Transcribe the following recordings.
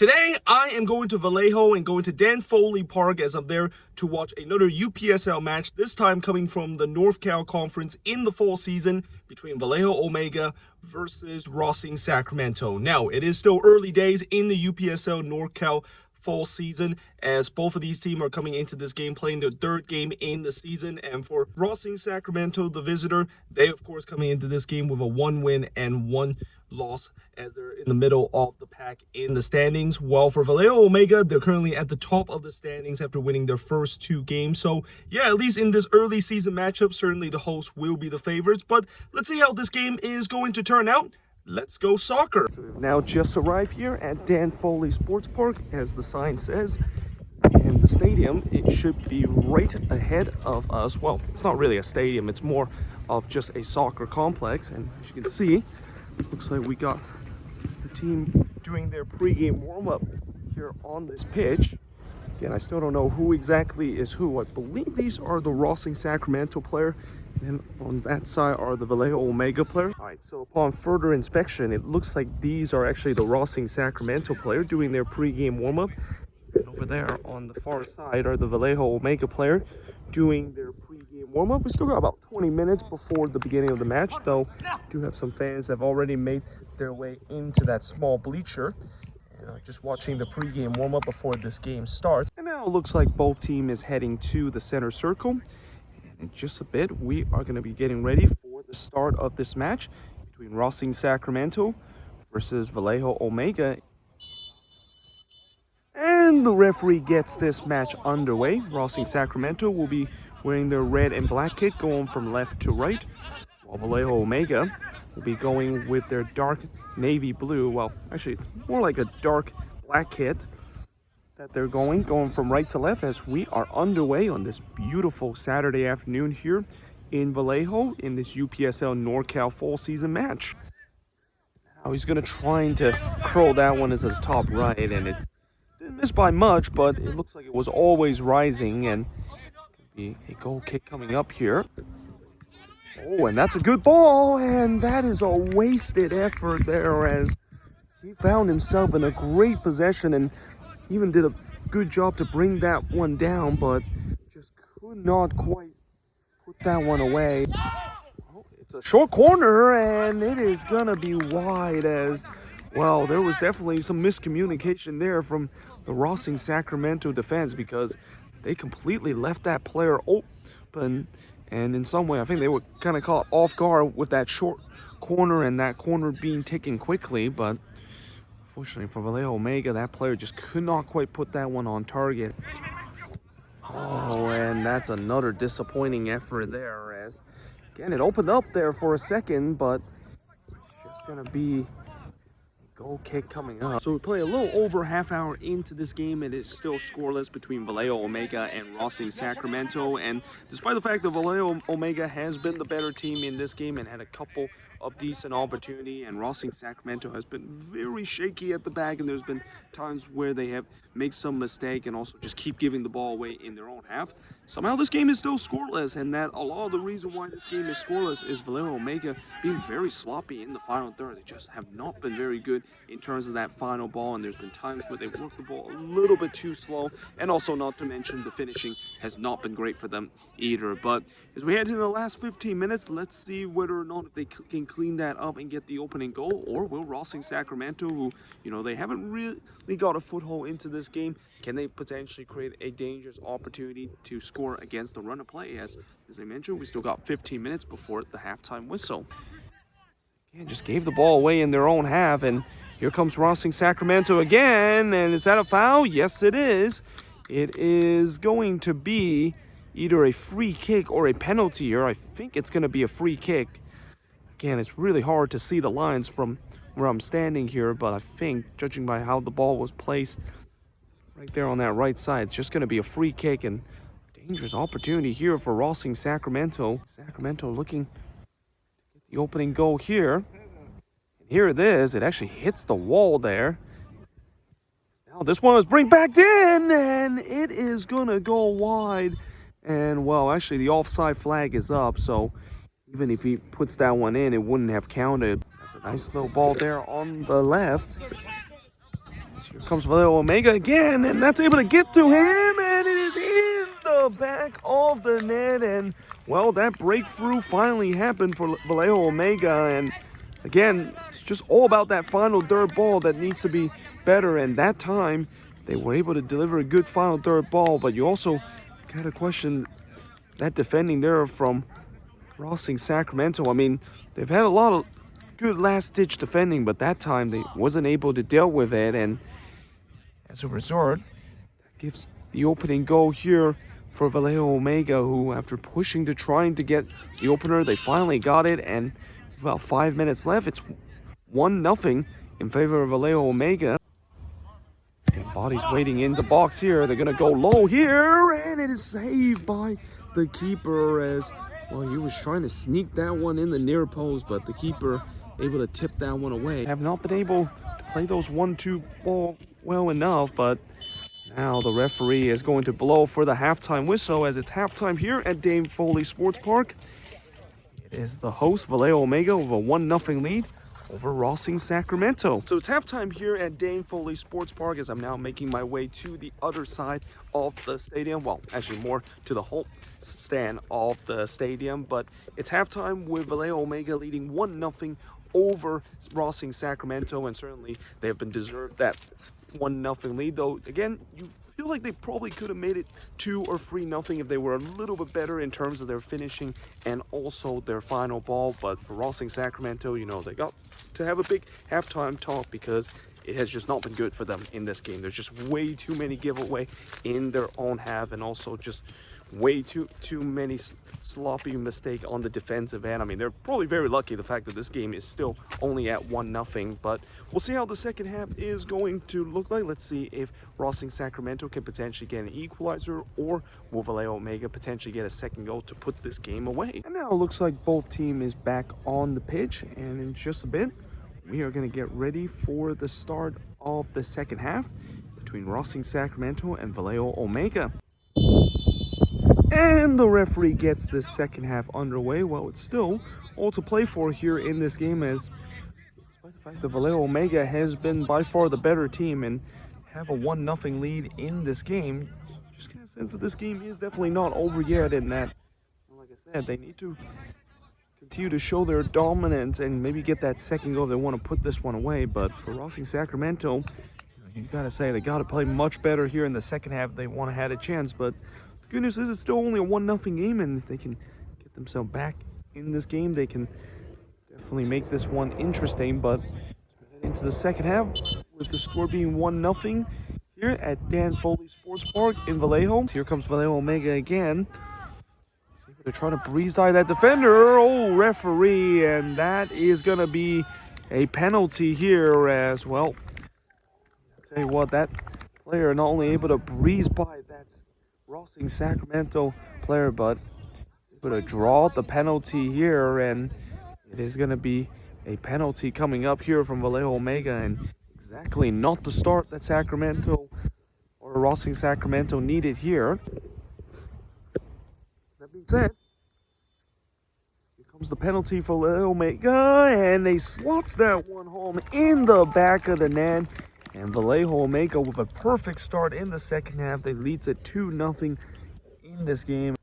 Today, I am going to Vallejo and going to Dan Foley Park as I'm there to watch another UPSL match, this time coming from the Norcal Conference in the fall season between Vallejo Omega versus Racing Sacramento. Now, it is still early days in the UPSL Norcal fall season, as both of these teams are coming into this game playing their third game in the season. And for Racing Sacramento, the visitor, they of course coming into this game with a 1 win and 1 loss as they're in the middle of the pack in the standings. While for Vallejo Omega, they're currently at the top of the standings after winning their first 2 games. So yeah, at least in this early season matchup, certainly the hosts will be the favorites, but let's see how this game is going to turn out. Let's go soccer. So we've now just arrived here at Dan Foley Sports Park, as the sign says. And the stadium, it should be right ahead of us. Well, it's not really a stadium, it's more of just a soccer complex. And as you can see, looks like we got the team doing their pregame warm-up here on this pitch. Again, I still don't know who exactly is who. I believe these are the Racing Sacramento player, and on that side are the Vallejo Omega player. All right, so upon further inspection, it looks like these are actually the Racing Sacramento player doing their pregame warm-up. And over there on the far side are the Vallejo Omega player doing their pregame warm-up. We still got about 20 minutes before the beginning of the match, though do have some fans that have already made their way into that small bleacher. Just watching the pregame warm-up before this game starts. And now it looks like both teams is heading to the center circle. In just a bit, we are going to be getting ready for the start of this match between Racing Sacramento versus Vallejo Omega. And the referee gets this match underway. Racing Sacramento will be wearing their red and black kit going from left to right, while Vallejo Omega will be going with their dark navy blue. Well, actually, it's more like a dark black kit that they're going from right to left, as we are underway on this beautiful Saturday afternoon here in Vallejo in this UPSL Norcal fall season match. Now he's going to try to curl that one as his top right, and it didn't miss by much, but it looks like it was always rising, and it's going to be a goal kick coming up here. Oh, and that's a good ball, and that is a wasted effort there, as he found himself in a great possession and even did a good job to bring that one down, but just could not quite put that one away. Oh, it's a short corner, and it is gonna be wide, as well. There was definitely some miscommunication there from the Racing Sacramento defense, because they completely left that player open, and in some way I think they were kind of caught off guard with that short corner and that corner being taken quickly. But unfortunately for Vallejo Omega, that player just could not quite put that one on target. Oh, and that's another disappointing effort there, as again it opened up there for a second, but it's just gonna be a goal kick coming up. So we play a little over half hour into this game, and it's still scoreless between Vallejo Omega and Racing Sacramento. And despite the fact that Vallejo Omega has been the better team in this game and had a couple of decent opportunity, and Racing Sacramento has been very shaky at the back, and there's been times where they have made some mistake and also just keep giving the ball away in their own half. Somehow this game is still scoreless, and that a lot of the reason why this game is scoreless is Vallejo Omega being very sloppy in the final third. They just have not been very good in terms of that final ball, and there's been times where they've worked the ball a little bit too slow, and also not to mention the finishing has not been great for them either. But as we head into the last 15 minutes, let's see whether or not they can clean that up and get the opening goal, or will Racing Sacramento, who, they haven't really got a foothold into this game, can they potentially create a dangerous opportunity to score against the run of play? As I mentioned, we still got 15 minutes before the halftime whistle. Again, just gave the ball away in their own half, and here comes Racing Sacramento again. And is that a foul? Yes, it is. It is going to be either a free kick or a penalty here. I think it's going to be a free kick. Again, it's really hard to see the lines from where I'm standing here, but I think, judging by how the ball was placed right there on that right side, it's just going to be a free kick, and dangerous opportunity here for Racing Sacramento. Sacramento looking to get the opening goal here. And here it is. It actually hits the wall there. Now this one is bring back in, and it is going to go wide. And, well, actually the offside flag is up, so even if he puts that one in, it wouldn't have counted. That's a nice little ball there on the left. Here comes Vallejo Omega again, and that's able to get to him, and it is in the back of the net. And well, that breakthrough finally happened for Vallejo Omega, and again, it's just all about that final third ball that needs to be better. And that time, they were able to deliver a good final third ball, but you also got to question that defending there from Racing Sacramento. I mean, they've had a lot of good last-ditch defending, but that time they wasn't able to deal with it, and as a result, that gives the opening goal here for Vallejo Omega, who, after pushing to trying to get the opener, they finally got it, and about 5 minutes left, it's 1-0 in favor of Vallejo Omega. And Body's waiting in the box here. They're gonna go low here, and it is saved by the keeper as well. He was trying to sneak that one in the near post, but the keeper able to tip that one away. Have not been able to play those 1-2 ball well enough, but now the referee is going to blow for the halftime whistle as it's halftime here at Dane Foley Sports Park. It is the host, Vallejo Omega, with a 1-0 lead over Racing Sacramento. So it's halftime here at Dane Foley Sports Park as I'm now making my way to the other side of the stadium. Well, actually more to the home stand of the stadium, but it's halftime with Vallejo Omega leading 1-0 over Racing Sacramento, and certainly they have been deserved that 1-0 lead, though again you feel like they probably could have made it 2 or 3-0 if they were a little bit better in terms of their finishing and also their final ball. But for Racing Sacramento, you know, they got to have a big halftime talk because it has just not been good for them in this game. There's just way too many giveaway in their own half, and also just way too many sloppy mistake on the defensive end. I mean, they're probably very lucky the fact that this game is still only at 1-0, but we'll see how the second half is going to look like. Let's see if Racing Sacramento can potentially get an equalizer, or will Vallejo Omega potentially get a second goal to put this game away. And now it looks like both teams is back on the pitch, and in just a bit we are going to get ready for the start of the second half between Racing Sacramento and Vallejo Omega. And the referee gets this second half underway. Well, it's still all to play for here in this game, as despite the fact that Vallejo Omega has been by far the better team and have a 1-0 lead in this game, just get a sense that this game is definitely not over yet, and that, like I said, they need to continue to show their dominance and maybe get that second goal if they want to put this one away. But for Racing Sacramento, you gotta say they gotta play much better here in the second half if they want to have a chance. But the good news is it's still only a 1-0 game, and if they can get themselves back in this game, they can definitely make this one interesting. But into the second half, with the score being 1-0 here at Dan Foley Sports Park in Vallejo. Here comes Vallejo Omega again. They're trying to breeze by that defender. Oh, referee, and that is gonna be a penalty here as well. I'll tell you what, that player not only able to breeze by that Racing Sacramento player, but able to draw the penalty here, and it is going to be a penalty coming up here from Vallejo Omega, and exactly not the start that Sacramento or Racing Sacramento needed here. That being said, here comes the penalty for Vallejo Omega, and they slots that one home in the back of the net. And Vallejo Omega with a perfect start in the second half. They leads at 2-0 in this game.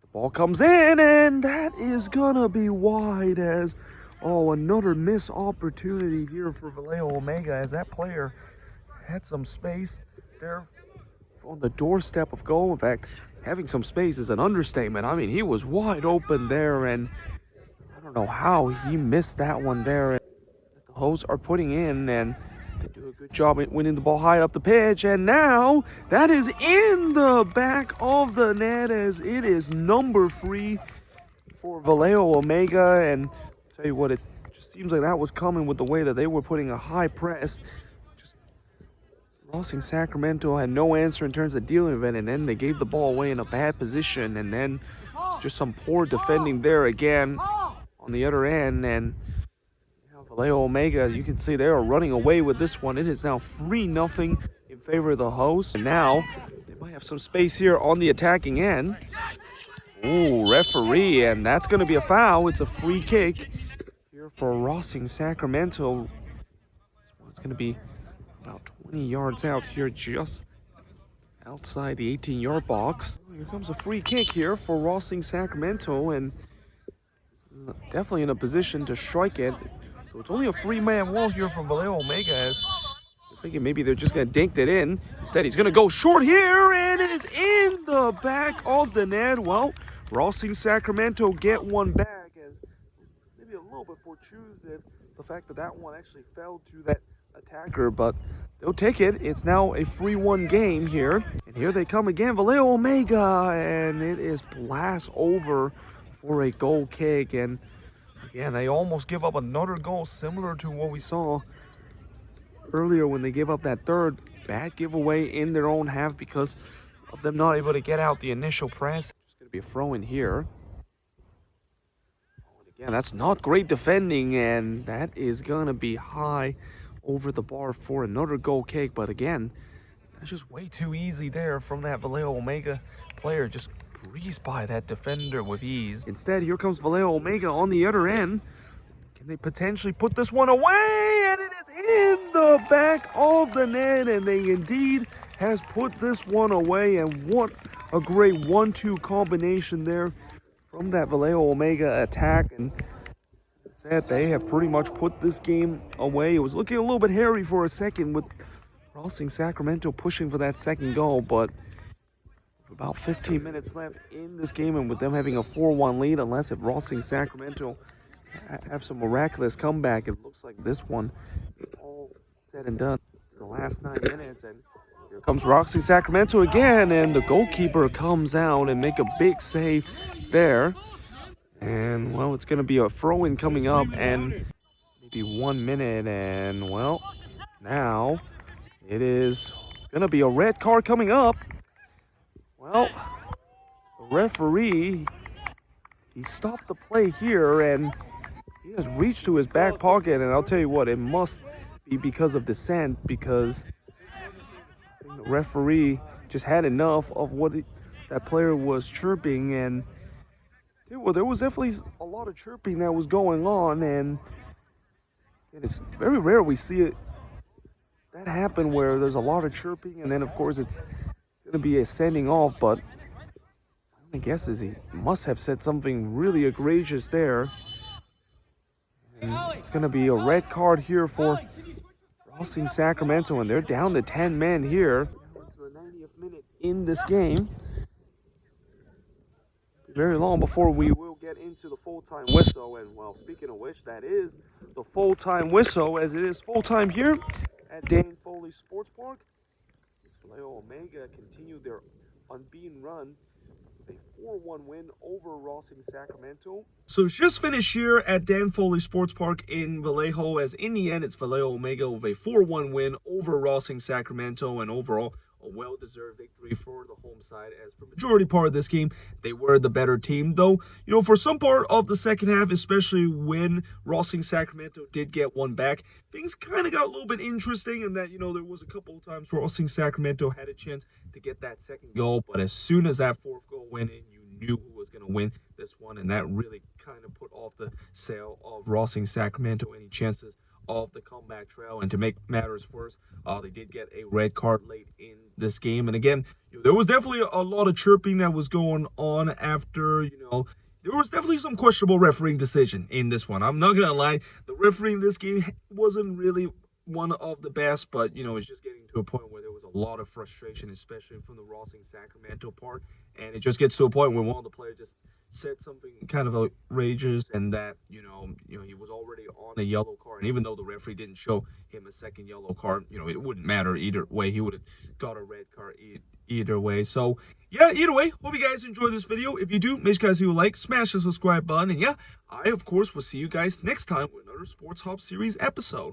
The ball comes in, and that is gonna be wide as, oh, another missed opportunity here for Vallejo Omega, as that player had some space there on the doorstep of goal. In fact, having some space is an understatement. I mean, he was wide open there, and I don't know how he missed that one there. The hosts are putting in, and they do a good job at winning the ball high up the pitch, and now that is in the back of the net as it is number 3 for Vallejo Omega. And I'll tell you what, it just seems like that was coming with the way that they were putting a high press. Just Racing Sacramento had no answer in terms of dealing with it, and then they gave the ball away in a bad position, and then just some poor defending there again on the other end. And Vallejo Omega, you can see they are running away with this one. It is now 3-0 in favor of the hosts. And now they might have some space here on the attacking end. Ooh, referee, and that's going to be a foul. It's a free kick here for Racing Sacramento. It's going to be about 20 yards out here, just outside the 18-yard box. Here comes a free kick here for Racing Sacramento, and definitely in a position to strike it. So it's only a three-man wall here from Vallejo Omega, as they're thinking maybe they're just going to dink it in. Instead, he's going to go short here, and it is in the back of the net. Well, Racing Sacramento get one back, as maybe a little bit fortuitous the fact that that one actually fell to that attacker, but they'll take it. It's now a 3-1 game here. And here they come again, Vallejo Omega, and it is blast over for a goal kick. And again, they almost give up another goal similar to what we saw earlier when they gave up that third bad giveaway in their own half because of them not able to get out the initial press. It's going to be a throw in here. Again, that's not great defending, and that is going to be high over the bar for another goal kick. But again, that's just way too easy there from that Vallejo Omega player. Just breezed by that defender with ease. Instead, here comes Vallejo Omega on the other end. Can they potentially put this one away? And it is in the back of the net, and they indeed has put this one away. And what a great 1-2 combination there from that Vallejo Omega attack. And said they have pretty much put this game away. It was looking a little bit hairy for a second with Racing Sacramento pushing for that second goal, but with about 15 minutes left in this game and with them having a 4-1 lead, unless if Racing Sacramento have some miraculous comeback, it looks like this one is all said and done. It's the last 9 minutes, and here comes Racing Sacramento again, and the goalkeeper comes out and make a big save there. And, well, it's going to be a throw-in coming up and maybe 1 minute. And, well, now it is going to be a red card coming up. Well, the referee, he stopped the play here, and he has reached to his back pocket. And I'll tell you what, it must be because of dissent, because I think the referee just had enough of what that player was chirping. And well, there was definitely a lot of chirping that was going on, and it's very rare we see it that happen where there's a lot of chirping, and then of course it's going to be a sending off. But my guess is he must have said something really egregious there, and it's going to be a red card here for Racing Sacramento, and they're down to 10 men here. It's the 90th minute in this game. Very long before we will get into the full-time whistle. And, well, speaking of which, that is the full-time whistle, as it is full-time here at Dan Foley Sports Park. As Vallejo Omega continue their unbeaten run with a 4-1 win over Racing Sacramento. So it's just finished here at Dan Foley Sports Park in Vallejo, as in the end it's Vallejo Omega with a 4-1 win over Racing Sacramento, and overall a well-deserved victory for the home side, as for the majority part of this game, they were the better team. Though, you know, for some part of the second half, especially when Racing Sacramento did get one back, things kind of got a little bit interesting in that, you know, there was a couple of times where Racing Sacramento had a chance to get that second goal, but as soon as that fourth goal went in, you knew who was going to win this one, and that really kind of put off the sail of Racing Sacramento any chances of the comeback trail. And to make matters worse, they did get a red card late in this game. And again, there was definitely a lot of chirping that was going on after, there was definitely some questionable refereeing decision in this one. I'm not going to lie, the refereeing in this game wasn't really one of the best, but, it's just getting to a point where there was a lot of frustration, especially from the Racing Sacramento part. And it just gets to a point where one of the players just said something kind of outrageous, and that, he was already on a yellow card. And even though the referee didn't show him a second yellow card, it wouldn't matter either way. He would have got a red card either way. So, yeah, either way, hope you guys enjoyed this video. If you do, make sure you guys leave a like, smash the subscribe button. And yeah, I, of course, will see you guys next time with another Sports Hub Series episode.